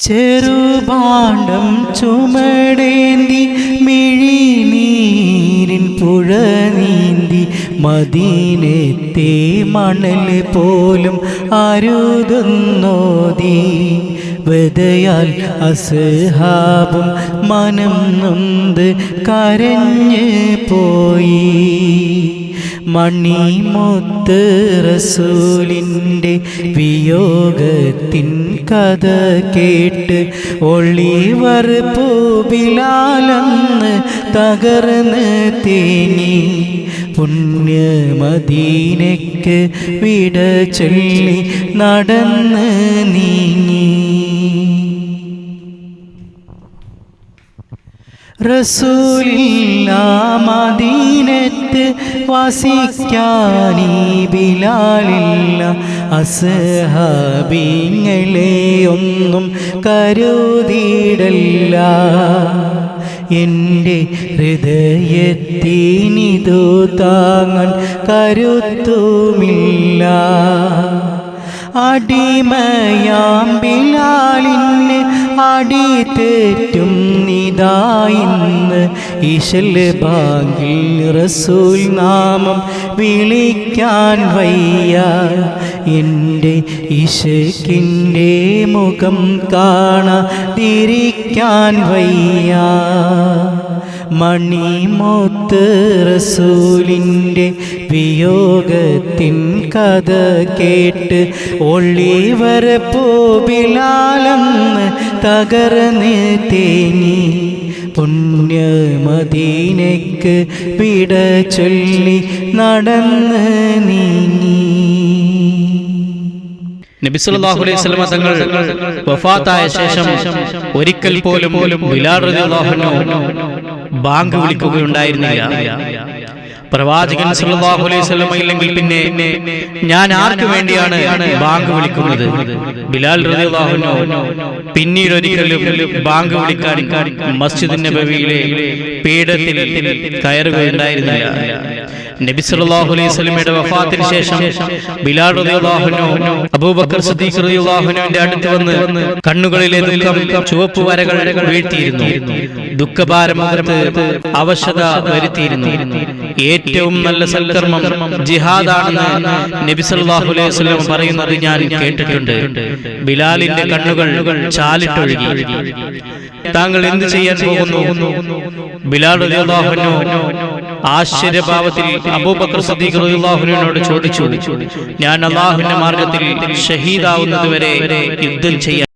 ചെറുപാണ്ഡം ചുമടേന്തി മിഴിനീരിൻ പുഴ നീന്തി മദീനത്തെ മണൽ പോലും അരുതുന്നോതി വെതയാൽ അസ്ഹാബും മനം നൊന്ത് കരഞ്ഞ് പോയി. മണിമുത്ത് റസൂലിൻ്റെ വിയോഗത്തിൻ കഥ കേട്ട് ഒളിവർ പൂബിലാലെന്ന് തകർന്ന് തേങ്ങി. പുണ്യമദീനയ്ക്ക് വിട ചൊല്ലി നടന്ന് നീങ്ങി. റസൂലില്ല മദീനത്ത് വസിക്കാനീ ബിലാലില്ല. അസ്ഹാബിങ്ങളെ ഒന്നും കരുതിയിടല്ല. എൻ്റെ ഹൃദയത്തിനിതു താങ്ങാൻ കരുത്തുമില്ല. അടിമയാം ബിലാലിന് അടിതെറ്റും നിതായിന്ന്. ഇശൽ ബാങ്കിൽ റസൂൽ നാമം വിളിക്കാൻ വയ്യ. എൻ്റെ ഇശക്കിൻ്റെ മുഖം കാണാതിരിക്കാൻ വയ്യ. മണിമുത്ത് റസൂലിൻ്റെ വിയോഗത്തിൻ കഥ കേട്ട് ഒളിവർ പൂബിലാലെന്ന് തകർന്ന് തേങ്ങി. പുണ്യമദീനയ്ക്ക് വിട ചൊല്ലി നടന്ന് നീങ്ങി. നബി സല്ലല്ലാഹു അലൈഹി വസല്ലം തങ്ങൾ വഫാത്തായ ശേഷം ഒരിക്കൽ പോലും ബിലാൽ റളിയല്ലാഹു അൻഹു ബാങ്ക് വിളിക്കുകയുണ്ടായിരുന്നില്ല. പ്രവാചകൻ സല്ലല്ലാഹു അലൈഹി വസല്ലം ഇല്ലെങ്കിൽ പിന്നെ ഞാൻ ആർക്ക് വേണ്ടിയാണ് ബാങ്ക് വിളിക്കുന്നത്? ബിലാൽ റളിയല്ലാഹു അൻഹു പിന്നീട് ഒരിക്കലും ബാങ്ക് വിളിക്കാൻ മസ്ജിദ് നബവിയിലെ പീഠത്തിൽ കയറുകയുണ്ടായിരുന്നില്ല. നബി സല്ലല്ലാഹു അലൈഹി വസല്ലമയുടെ വഫാത്തിന് ശേഷം ബിലാൽ റളിയല്ലാഹു അൻഹു അബൂബക്കർ സിദ്ദീഖ് റളിയല്ലാഹു അൻഹുവിന്റെ അടുത്ത് വന്ന് കണ്ണുകളിലെ ദുഃഖം ചുവപ്പ് വരകൾ വീഴ്ത്തിയിരുന്നു. ദുഃഖഭാരമുഖത്ത് അവശത വരുത്തിയിരുന്നു. ഏറ്റവും നല്ല സൽക്കർമ്മം ജിഹാദാണെന്ന് നബി സല്ലല്ലാഹു അലൈഹി വസല്ലം പറയുന്നത് ഞാൻ കേട്ടിട്ടുണ്ട്. ബിലാലിന്റെ കണ്ണുകൾ ചാലിട്ടൊഴുകി. താങ്കൾ എന്ത് ചെയ്യാൻ പോകുന്നു? ബിലാൽ റളിയല്ലാഹു അൻഹു ആശ്ചര്യഭാവത്തിൽ അബൂബക്കർ സിദ്ദീഖ് റളിയല്ലാഹു അൻഹുവിനോട് ചോദിച്ചു, ഞാൻ അല്ലാഹുവിന്റെ മാർഗ്ഗത്തിൽ ഷഹീദാവുന്നതുവരെ യുദ്ധം ചെയ്യാൻ